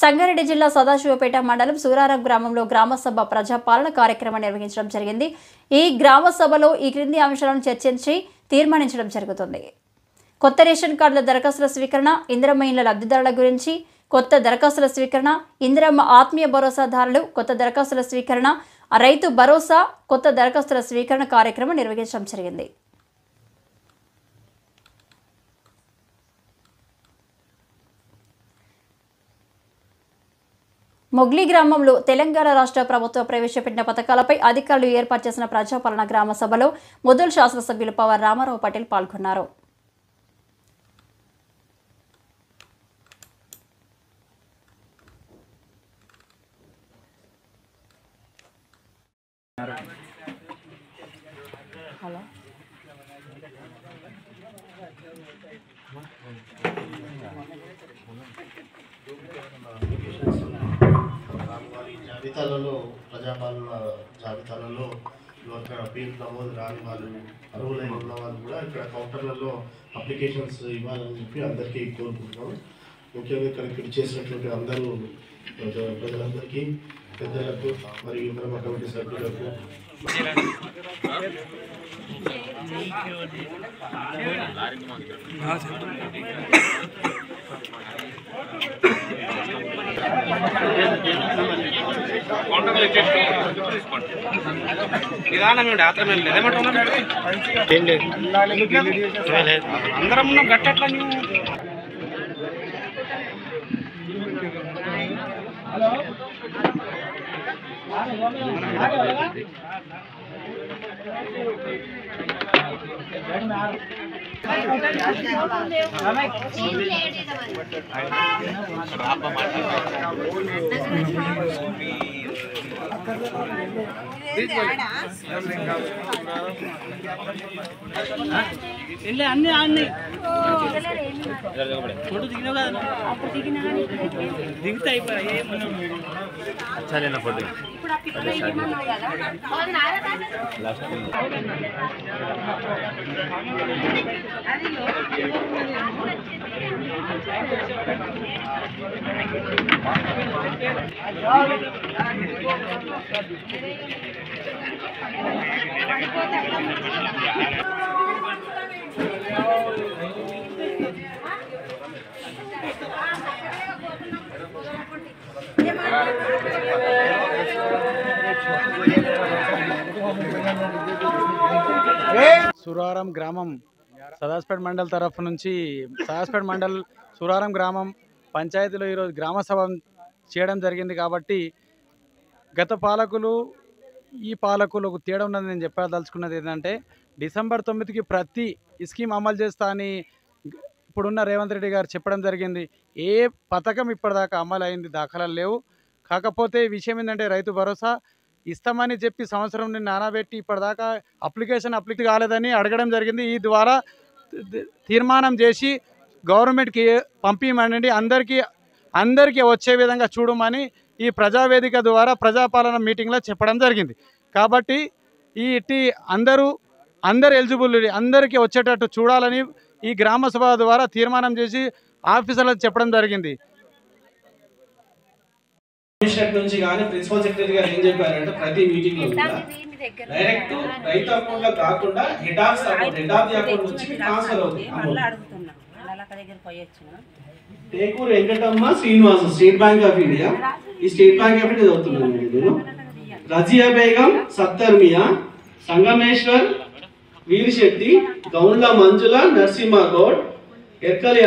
సంగారెడ్డి జిల్లా సదాశివపేట మండలం సూరారం గ్రామంలో గ్రామసభ ప్రజాపాలన కార్యక్రమం నిర్వహించడం జరిగింది. ఈ గ్రామ సభలో ఈ క్రింది అంశాలను చర్చించి తీర్మానించడం జరుగుతుంది. కొత్త రేషన్ కార్డుల దరఖాస్తుల స్వీకరణ, ఇందిరమ్మ ఇండ్ల లబ్ధిదారుల గురించి, కొత్త దరఖాస్తుల స్వీకరణ, ఇందిరమ్మ ఆత్మీయ భరోసాదారులు కొత్త దరఖాస్తుల స్వీకరణ, రైతు భరోసా కొత్త దరఖాస్తుల స్వీకరణ కార్యక్రమం నిర్వహించడం జరిగింది. మొగ్లీ గ్రామంలో తెలంగాణ రాష్ట్ర ప్రభుత్వం ప్రవేశపెట్టిన పథకాలపై అధికారులు ఏర్పాటు చేసిన ప్రజాపాలన గ్రామ సభలో ముదోల్ శాసనసభ్యులు పవర్ రామారావు పటేల్ పాల్గొన్నారు. జాబితాలలో ప్రజాపాలన జాబితాలలో ఇక్కడ పేరు నమోదు రాని వాళ్ళు, అర్హులై ఉన్న వాళ్ళు కూడా ఇక్కడ కౌంటర్లలో అప్లికేషన్స్ ఇవ్వాలని చెప్పి అందరికీ కోరుకుంటున్నాం. ముఖ్యంగా ఇక్కడ చేసినటువంటి అందరూ ప్రజలందరికీ, పెద్దలకు మరియు ఇతర కమిటీ సభ్యులకు అందరం ఉన్నాం గట్టట్లా. అన్ని అన్ని ఫోటో దిగినావు కదా, దిగుతా అయిపోయా ఫోటో సూరారం గ్రామం సదాస్పేట మండల్ తరఫు నుంచి సదాస్పేట మండల్ సూరారం గ్రామం పంచాయతీలో ఈరోజు గ్రామ సభ చేయడం జరిగింది. కాబట్టి గత పాలకులు ఈ పాలకులకు తేడా ఉన్నది నేను చెప్పదలుచుకున్నది ఏంటంటే, డిసెంబర్ 9కి ప్రతి స్కీమ్ అమలు చేస్తా అని ఇప్పుడున్న రేవంత్ రెడ్డి గారు చెప్పడం జరిగింది. ఏ పథకం ఇప్పటిదాకా అమలు అయింది దాఖలాలు లేవు. కాకపోతే విషయం ఏంటంటే, రైతు భరోసా ఇస్తామని చెప్పి సంవత్సరం నుండి నానబెట్టి ఇప్పటిదాకా అప్లికేషన్ కాలేదని అడగడం జరిగింది. ఈ ద్వారా తీర్మానం చేసి గవర్నమెంట్కి పంపించమనండి, అందరికీ వచ్చే విధంగా చూడమని ఈ ప్రజావేదిక ద్వారా ప్రజాపాలన మీటింగ్లో చెప్పడం జరిగింది. కాబట్టి అందరు ఎలిజిబుల్ అందరికీ వచ్చేటట్టు చూడాలని ఈ గ్రామ సభ ద్వారా తీర్మానం చేసి ఆఫీసర్లకు చెప్పడం జరిగింది. నుంచి కానీ ప్రిన్సిపల్ సెక్రటరీ గారు ఏం చెప్పారంటే, ప్రతి మీటింగ్ లో డైరెక్ట్ రైతు అకౌంట్ లో కాకుండా హెడ్ ఆఫ్ ది అకౌంట్ నుంచి ట్రాన్స్ఫర్ అవుతుంది. Tekuru Venkatamma Srinivas, State Bank of India. ఈ స్టేట్ బ్యాంక్ ఆఫ్ ఇండియా చదువుతున్నాను నేను. రజియా బేగం, సత్తర్ మియా, సంగమేశ్వర్, వీరిశెట్టి, గౌండ్ల మంజుల, నరసింహ గౌడ్, ఎక్కలి